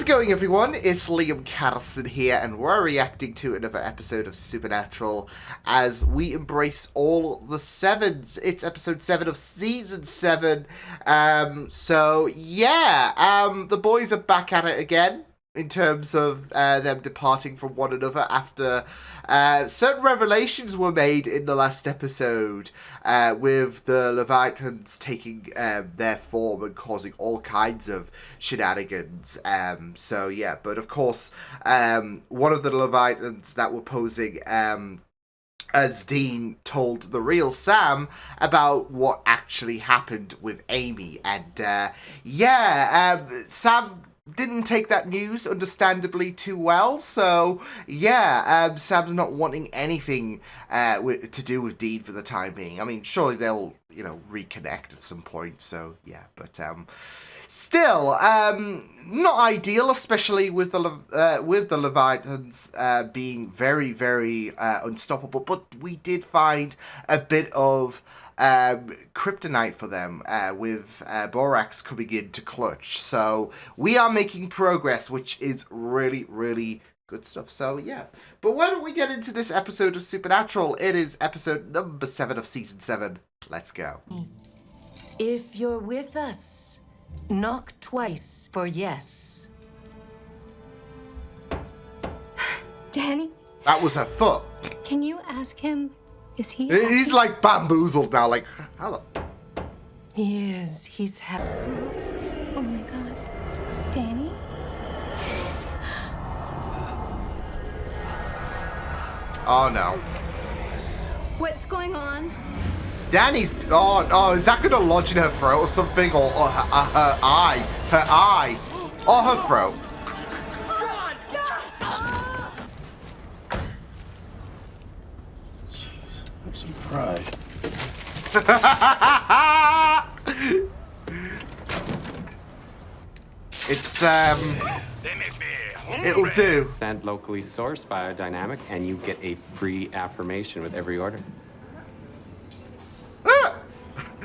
it going, everyone? It's Liam Carlson here, and we're reacting to another episode of Supernatural as we embrace all the sevens. It's episode 7 of season 7. The boys are back at it again in terms of them departing from one another after certain revelations were made in the last episode with the Leviathans taking their form and causing all kinds of shenanigans. But of course, one of the Leviathans that were posing as Dean told the real Sam about what actually happened with Amy. And Sam didn't take that news, understandably, too well. So, Sam's not wanting anything to do with Dean for the time being. I mean, surely they'll, reconnect at some point. So, still, not ideal, especially with the Leviathans being very, very unstoppable. But we did find a bit of kryptonite for them with Borax coming in to clutch. So we are making progress, which is really, really good stuff. So but why don't we get into this episode of Supernatural? It is episode number 7 of season 7. Let's go. If you're with us, knock twice for yes. Danny? That was her foot. Can you ask him, is he He's like bamboozled now, like, hello. He is. He's happy. Oh my god. Danny? Oh no. What's going on? Danny's, is that gonna lodge in her throat or something, or her eye, or her throat? Jeez, have some pride. It's it'll do. And locally sourced biodynamic, and you get a free affirmation with every order.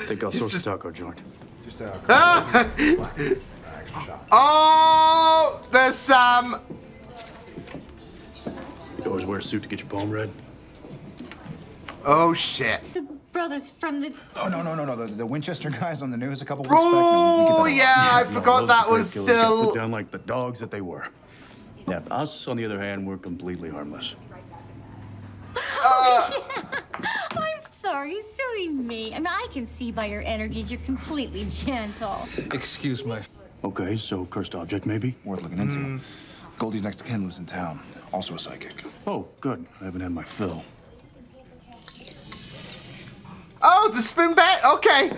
I think I'll source a taco joint. Oh, there's Sam. You always wear a suit to get your poem read? Oh shit. The brothers from the... Oh, no. The Winchester guys on the news a couple weeks back. Oh, yeah, I forgot that was Put still... down like the dogs that they were. Yeah, us, on the other hand, we're completely harmless. I'm sorry, silly me. I mean, I can see by your energies you're completely gentle. Excuse my... Okay, so cursed object, maybe? Worth looking into. Goldie's next to Ken lives in town. Also a psychic. Oh, good. I haven't had my fill. Oh, the spoon bag? Okay.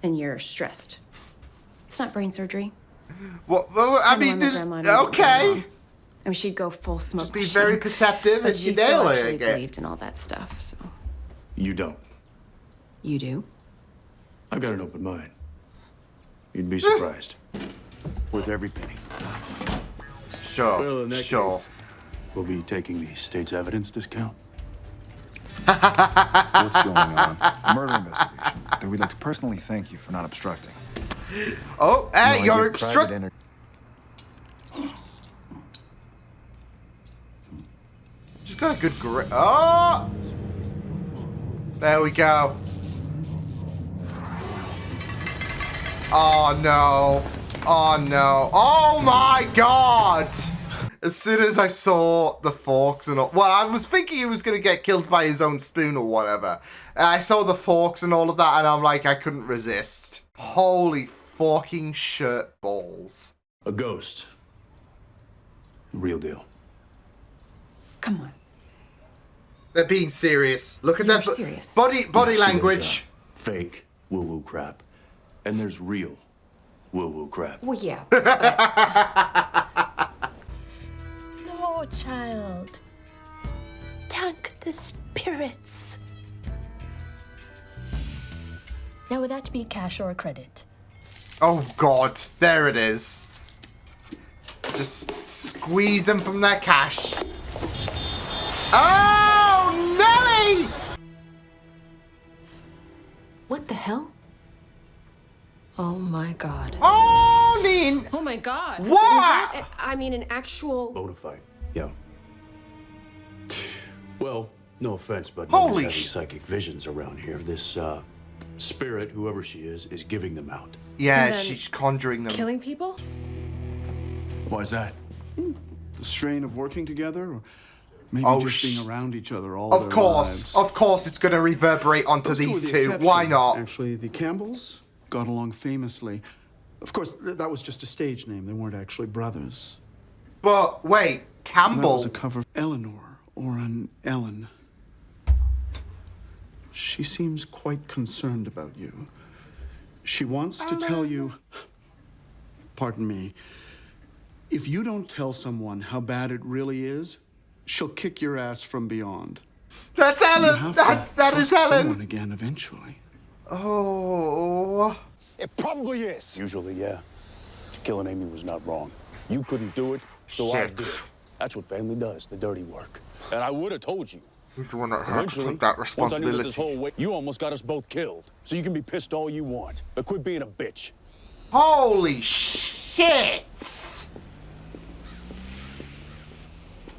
And you're stressed. It's not brain surgery. Well, I mean, okay. I mean, she'd go full smoke. Just be very perceptive but and she you still nail actually it. believed in all that stuff, so. You don't. You do? I've got an open mind. You'd be surprised. Worth every penny. Well, in that Sure. case, we'll be taking the state's evidence discount. What's going on? Murder investigation. Though we'd like to personally thank you for not obstructing. Oh, hey, you're obstruct. Just got a good grip. Oh! There we go. Oh no. Oh no. Oh my god! As soon as I saw the forks and all... Well, I was thinking he was going to get killed by his own spoon or whatever. I saw the forks and all of that and I'm like, I couldn't resist. Holy fucking shirt balls. A ghost. The real deal. Come on. They're being serious. Look at You're that serious. body See, there's, language. fake woo-woo crap. And there's real woo-woo crap. Well, yeah. No, child. Thank the spirits. Now, would that be cash or credit? Oh god, there it is. Just squeeze them from their cash. Oh, Nelly! What the hell? Oh my god. Oh, Dean! Oh my god. What? Was that I mean, an actual. Bonafide. Yeah. Well, no offense, but Holy nobody's having psychic visions around here. This spirit, whoever she is giving them out. Yeah, And then she's conjuring them. Killing people? Why is that? The strain of working together, or maybe Oh, just being around each other all Of their course, lives. of course, it's going to reverberate onto Those two these were the two. exception. Why not? Actually, the Campbells got along famously. Of course, that was just a stage name. They weren't actually brothers. But wait, That Campbell. was a cover of Eleanor, or an Ellen. She seems quite concerned about you. She wants to tell you, pardon me, if you don't tell someone how bad it really is, she'll kick your ass from beyond. That's You Ellen. have That to is trust Ellen. someone again eventually. Oh. It probably is. Usually, yeah. Killing Amy was not wrong. You couldn't do it, so I Shit. did. That's what family does, the dirty work. And I would have told you. He's the one that had to Eventually, take that once I knew that responsibility. this whole way, you almost got us both killed. So you can be pissed all you want, but quit being a bitch. Holy shit!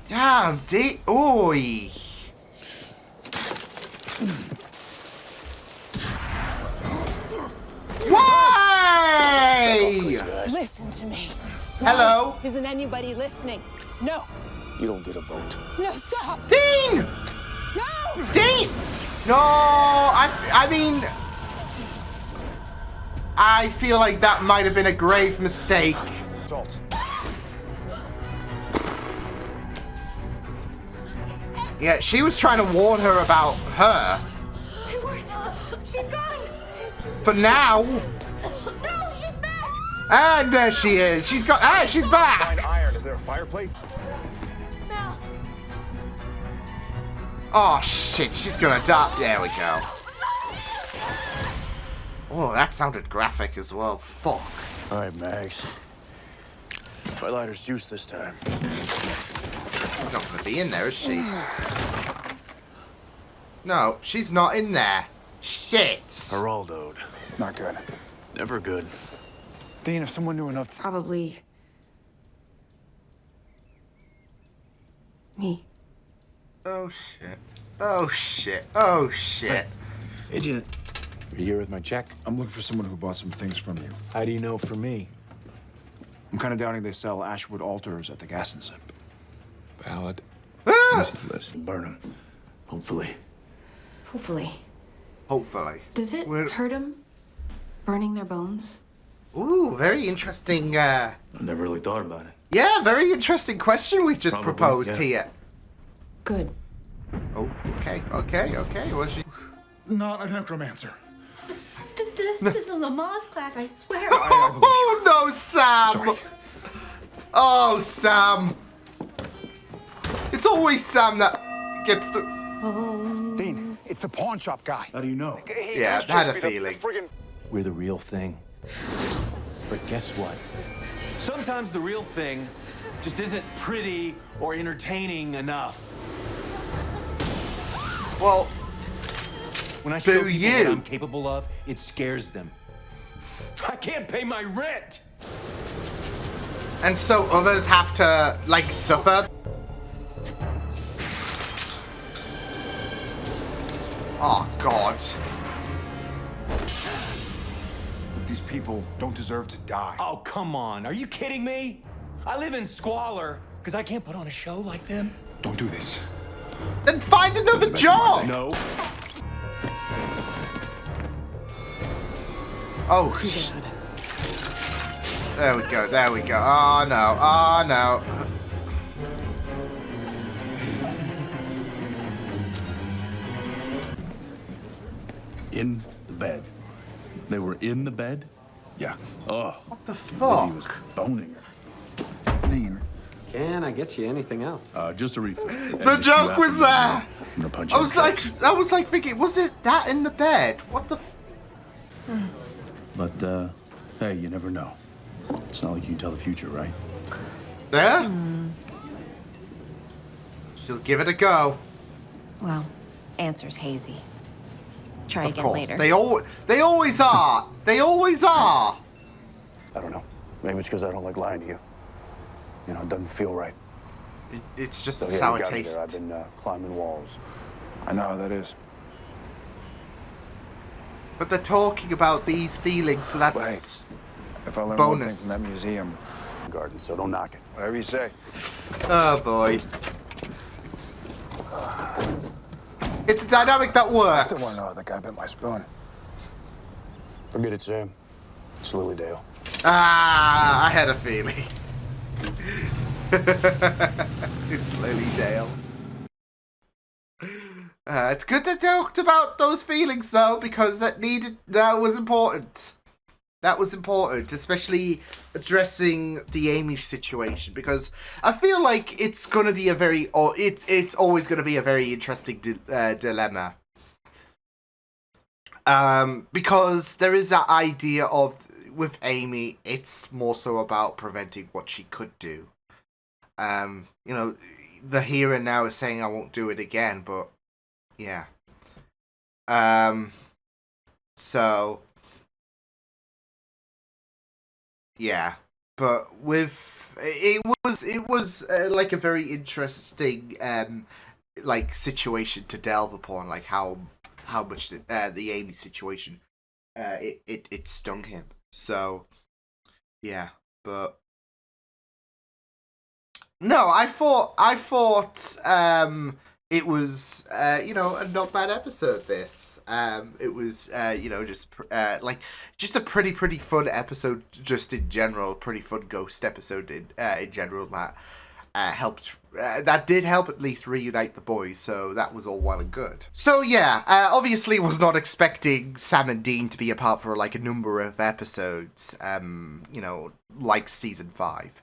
Damn, Oi. Why? Listen to me. Hello? Isn't anybody listening? No. You don't get a vote. No, stop. Dean! No. Dean! No, I mean... I feel like that might have been a grave mistake. Salt. Yeah, she was trying to warn her about her. It worked. She's gone. For now. No, she's back. And there she is. She's got... Ah, she's back! Find iron. Is there a fireplace? Mel. Oh, shit. She's gonna die. There we go. Oh, that sounded graphic as well. Fuck. All right, Mags. My lighter's juice this time. She's not gonna be in there, is she? No, she's not in there. Shit. Geraldo'd. Not good. Never good. Dean, if someone knew enough to... Probably. Me. Oh, shit. Oh, shit. Oh, shit. Agent, you're here with my check. I'm looking for someone who bought some things from you. How do you know for me? I'm kind of doubting they sell Ashwood altars at the gas and sip. Valid. Ah! Listen, burn them. Hopefully. Hopefully. Hopefully. Does it We're- hurt him? Burning their bones? Ooh, very interesting, I never really thought about it. yeah, very interesting question we've just Probably, proposed yeah. here. Good. Oh, okay. Was she... Not a necromancer. This is a Lamaze class, I swear. Oh, no, Sam! Sorry. Oh, Sam! It's always Sam that gets the... Dean, it's the pawn shop guy. How do you know? Yeah, I had a feeling. We're the real thing. But guess what? Sometimes the real thing just isn't pretty or entertaining enough. Well, When I show Boo people you. what I'm capable of, it scares them. I can't pay my rent! and so others have to, like, suffer. Oh, God. These people don't deserve to die. Oh, come on. Are you kidding me? I live in squalor because I can't put on a show like them. Don't do this. Then find another job! No. Oh, shit. There we go, there we go. Oh, no, oh, no. In the bed. They were in the bed? Yeah. Oh, What the he was fuck? boning her. Dean, Can I get you anything else? Just a refill. The joke was there! I'm gonna punch I you was in the like, face. thinking, was it that in the bed? What the f... But, hey, you never know. It's not like you can tell the future, right? There? She'll give it a go. Well, answer's hazy. Try Of again course, later. they always are. They always are. I don't know. Maybe it's because I don't like lying to you. You know, it doesn't feel right. It's just So a yeah, you sour got me taste. there. I've been climbing walls. I know how that is. But they're talking about these feelings, so that's If I learn bonus. one thing from that museum, garden, so don't knock it. Whatever you say. Oh boy. It's a dynamic that I still want to works. know how the guy bit my spoon. Forget it's him. It's Lilydale. Ah, I had a feeling. It's Lilydale. It's good they talked about those feelings though, because that was important. That was important, especially addressing the Amy situation, because I feel like it's gonna be it's always gonna be a very interesting dilemma. Because there is that idea of, with Amy, it's more so about preventing what she could do. You know, the here and now is saying I won't do it again, but yeah. So yeah, but with it was like a very interesting like situation to delve upon, like how much the Amy situation it stung him. So yeah, but no, I thought it was you know, a not bad episode. This it was you know, just like just a pretty fun episode just in general, pretty fun ghost episode in general that helped that did help at least reunite the boys, so that was all well and good. So yeah, obviously was not expecting Sam and Dean to be apart for like a number of episodes, you know, like season 5.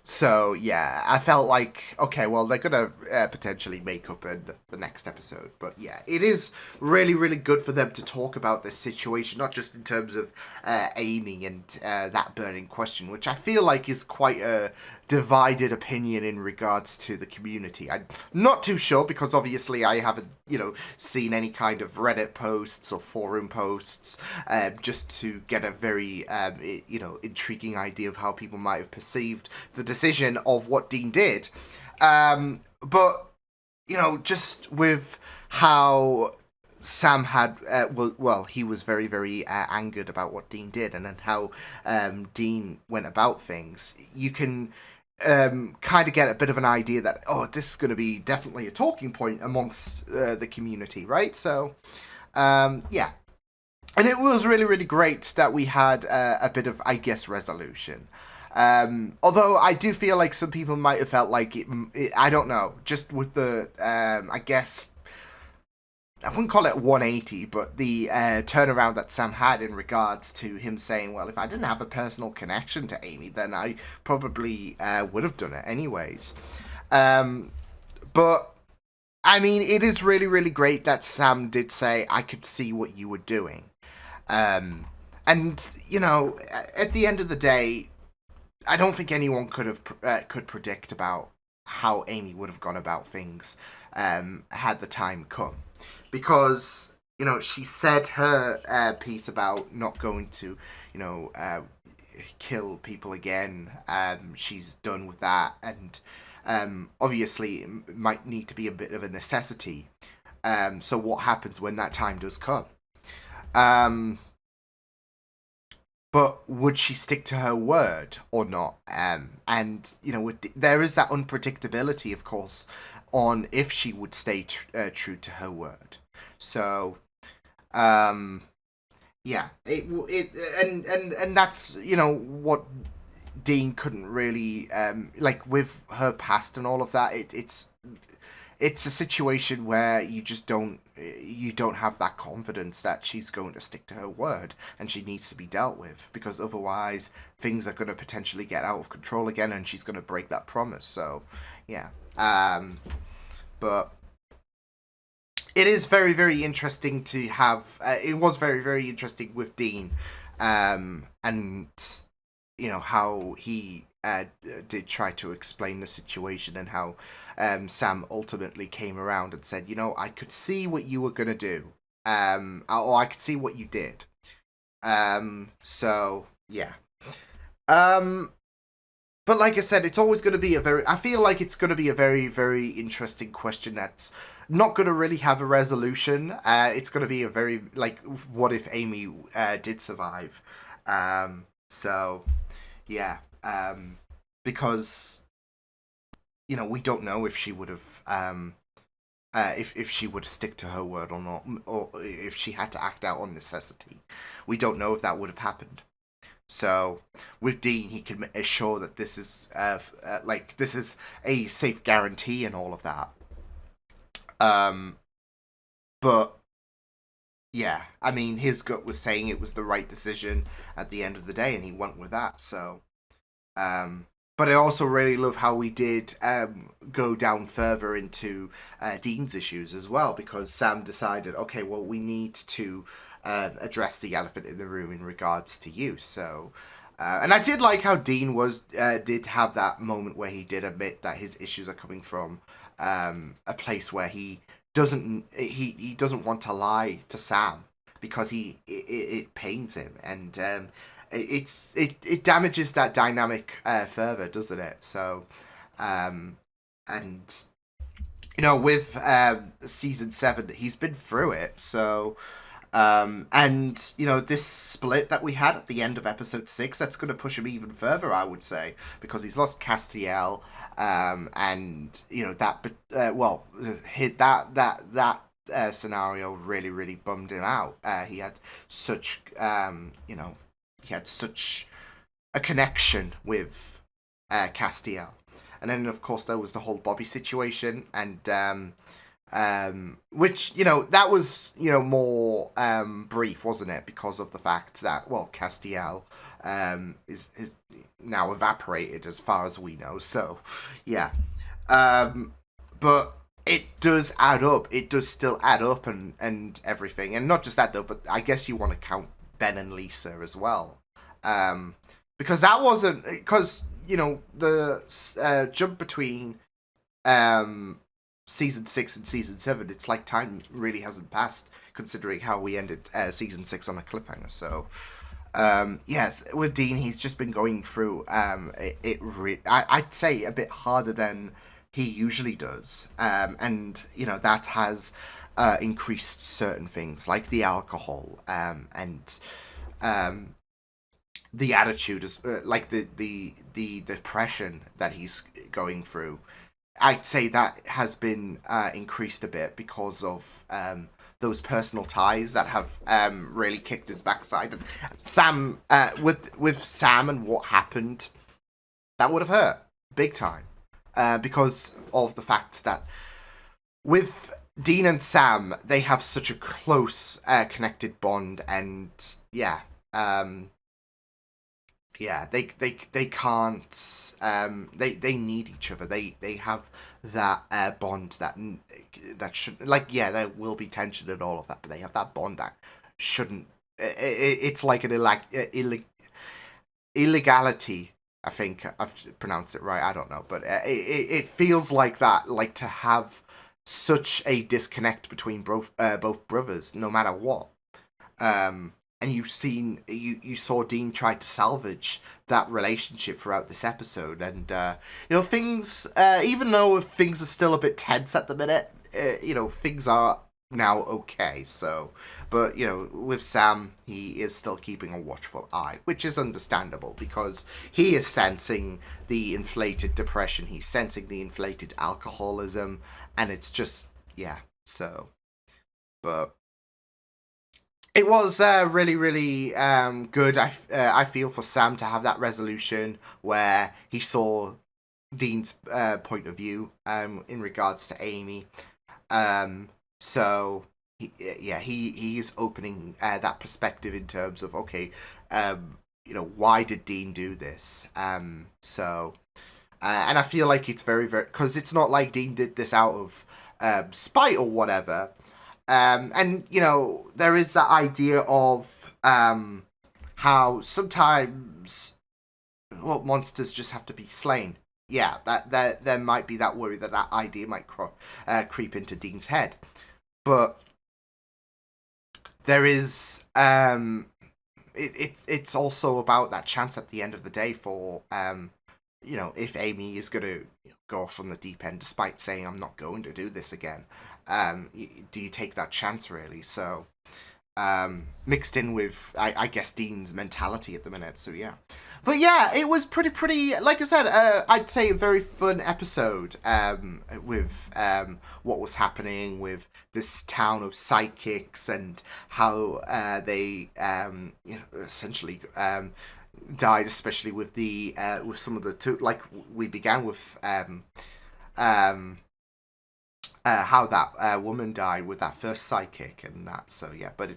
So yeah, I felt like, okay, well, they're gonna potentially make up in the next episode. But yeah, it is really good for them to talk about this situation, not just in terms of Amy and that burning question, which I feel like is quite a divided opinion in regards to the community. I'm not too sure, because obviously I haven't, you know, seen any kind of Reddit posts or forum posts, just to get a very, you know, intriguing idea of how people might have perceived the decision of what Dean did. But, you know, just with how Sam had, well, he was very angered about what Dean did, and then how Dean went about things, you can kind of get a bit of an idea that, oh, this is going to be definitely a talking point amongst the community, right? So, yeah. And it was really great that we had a bit of, I guess, resolution. Although I do feel like some people might have felt like it I don't know, just with the, I guess, I wouldn't call it 180, but the turnaround that Sam had in regards to him saying, well, if I didn't have a personal connection to Amy, then I probably would have done it anyways. But, I mean, it is really great that Sam did say, I could see what you were doing. And, you know, at the end of the day, I don't think anyone could predict about how Amy would have gone about things had the time come. Because, you know, she said her piece about not going to, you know, kill people again. She's done with that. And obviously it might need to be a bit of a necessity. So what happens when that time does come? But would she stick to her word or not? And, you know, there is that unpredictability, of course, on if she would stay true to her word. So, yeah, and that's, you know, what Dean couldn't really, like, with her past and all of that, it's a situation where you don't have that confidence that she's going to stick to her word, and she needs to be dealt with, because otherwise things are going to potentially get out of control again, and she's going to break that promise. So, yeah. But it is very interesting to have. It was very interesting with Dean, and how he did try to explain the situation, and how Sam ultimately came around and said, I could see what you were gonna do, or I could see what you did. So yeah. But like I said, it's always going to be I feel like it's going to be a very, very interesting question that's not going to really have a resolution. It's going to be a very, like, what if Amy did survive? So, yeah. Because, we don't know if she would have, if she would stick to her word or not, or if she had to act out on necessity. We don't know if that would have happened. So with Dean, he can assure that this is this is a safe guarantee and all of that. But yeah, I mean, his gut was saying it was the right decision at the end of the day, and he went with that. So, but I also really love how we did go down further into Dean's issues as well, because Sam decided, okay, well, we need to address the elephant in the room in regards to you. So, and I did like how Dean did have that moment where he did admit that his issues are coming from a place where he doesn't want to lie to Sam, because it pains him, and it damages that dynamic further, doesn't it? So, and with season 7, he's been through it. So. And this split that we had at the end of episode 6, that's going to push him even further, I would say, because he's lost Castiel, and that scenario really, really bummed him out. He had such a connection with Castiel, and then of course there was the whole Bobby situation, and which, that was, more brief, wasn't it? Because of the fact that, well, Castiel is now evaporated as far as we know. So, yeah. But it does add up. It does still add up and everything. And not just that, though, but I guess you want to count Ben and Lisa as well. Because that wasn't... Because, the jump between... season 6 and season 7, it's like time really hasn't passed, considering how we ended season 6 on a cliffhanger. So yes, with Dean, he's just been going through I'd say a bit harder than he usually does, and that has increased certain things like the alcohol, and the attitude, like the depression that he's going through. I'd say that has been increased a bit because of those personal ties that have really kicked his backside. And Sam, with Sam and what happened, that would have hurt big time, because of the fact that with Dean and Sam, they have such a close, connected bond, and yeah. Yeah, they can't. They need each other. They have that bond that should, there will be tension and all of that, but they have that bond that shouldn't. It's like an illegality. I think I've pronounced it right. I don't know, but it feels like that. Like, to have such a disconnect between both brothers, no matter what. And you saw Dean try to salvage that relationship throughout this episode, and things, even though things are still a bit tense at the minute, things are now okay. So, but with Sam, he is still keeping a watchful eye, which is understandable, because he is sensing the inflated depression, he's sensing the inflated alcoholism, and it's just, yeah. So, but. It was really, really good. I feel for Sam to have that resolution where he saw Dean's point of view in regards to Amy. So he is opening that perspective in terms of, okay, why did Dean do this? So and I feel like it's very, very, because it's not like Dean did this out of spite or whatever. And, there is that idea of how sometimes well, monsters just have to be slain. Yeah, that there might be that worry that idea might creep into Dean's head, but there is it's also about that chance at the end of the day for if Amy is going to go off from the deep end despite saying I'm not going to do this again. Do you take that chance really? So mixed in with I guess Dean's mentality at the minute. So yeah. But yeah, it was pretty, like I said, I'd say a very fun episode with what was happening with this town of psychics and how they essentially died, especially with the with some of the two, like we began with how that woman died with that first psychic and that. So yeah, but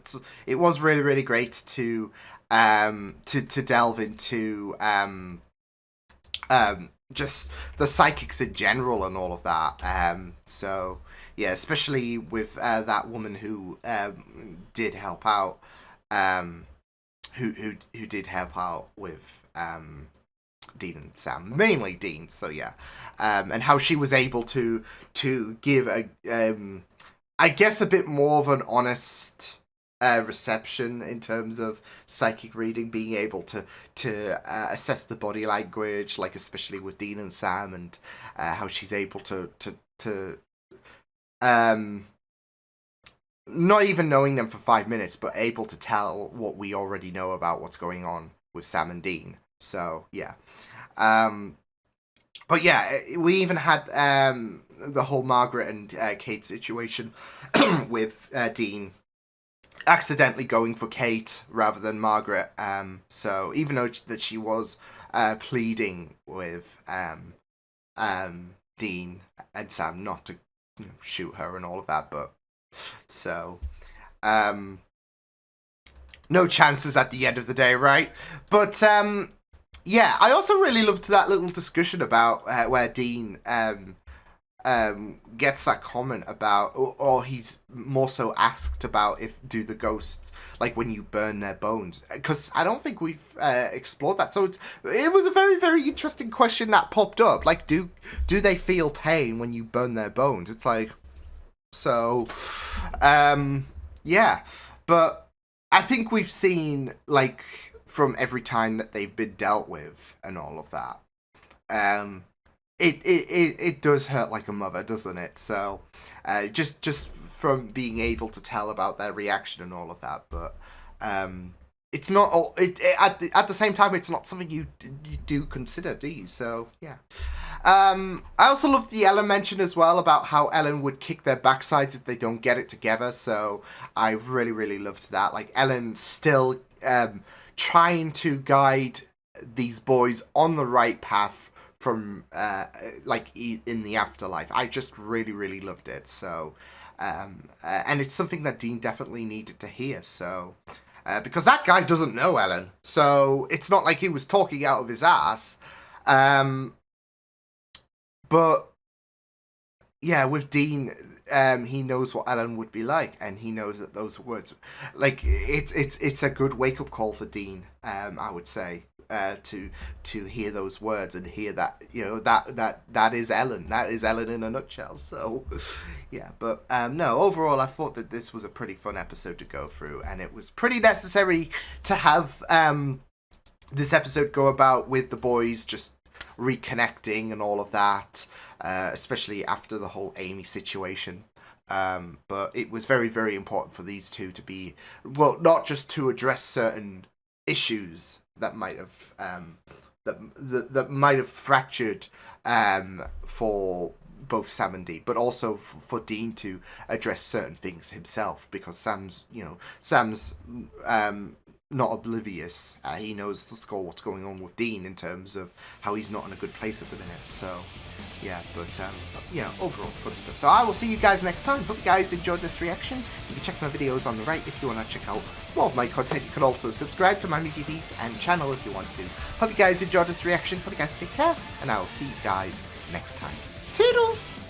it was really great to delve into just the psychics in general and all of that. So yeah, especially with that woman who did help out, who did help out with Dean and Sam, mainly Dean. So yeah, and how she was able to give a I guess a bit more of an honest reception in terms of psychic reading, being able to assess the body language, like especially with Dean and Sam, and how she's able to not even knowing them for 5 minutes, but able to tell what we already know about what's going on with Sam and Dean. So yeah, but yeah, we even had the whole Margaret and Kate situation with Dean accidentally going for Kate rather than Margaret. So even though that she was pleading with Dean and Sam not to shoot her and all of that, but so no chances at the end of the day, right? But yeah, I also really loved that little discussion about where Dean gets that comment about, or he's more so asked about if do the ghosts, like when you burn their bones, because I don't think we've explored that. So it was a very interesting question that popped up. Like, do they feel pain when you burn their bones? It's like, so yeah, but I think we've seen, like, from every time that they've been dealt with and all of that, it does hurt like a mother, doesn't it? So just from being able to tell about their reaction and all of that, but it's not all, at the same time, it's not something you do consider, do you? So yeah. I also love the Ellen mention as well about how Ellen would kick their backsides if they don't get it together. So I really loved that. Like, Ellen still trying to guide these boys on the right path from like in the afterlife. I just really loved it. So and it's something that Dean definitely needed to hear. So because that guy doesn't know Ellen, so it's not like he was talking out of his ass. But yeah, with Dean, he knows what Ellen would be like, and he knows that those words, like, it's a good wake up call for Dean. I would say to hear those words and hear that, you know, that is Ellen. That is Ellen in a nutshell. So yeah, but no, overall, I thought that this was a pretty fun episode to go through, and it was pretty necessary to have this episode go about with the boys just reconnecting and all of that, especially after the whole Amy situation. But it was very important for these two to be, well, not just to address certain issues that might have that might have fractured for both Sam and Dean, but also for Dean to address certain things himself, because Sam's not oblivious. He knows the score, what's going on with Dean in terms of how he's not in a good place at the minute. So yeah, but yeah, overall fun stuff. So I will see you guys next time. Hope you guys enjoyed this reaction. You can check my videos on the right if you want to check out more of my content. You can also subscribe to my Media Beats and channel if you want to. Hope you guys enjoyed this reaction. Hope you guys take care, and I will see you guys next time. Toodles!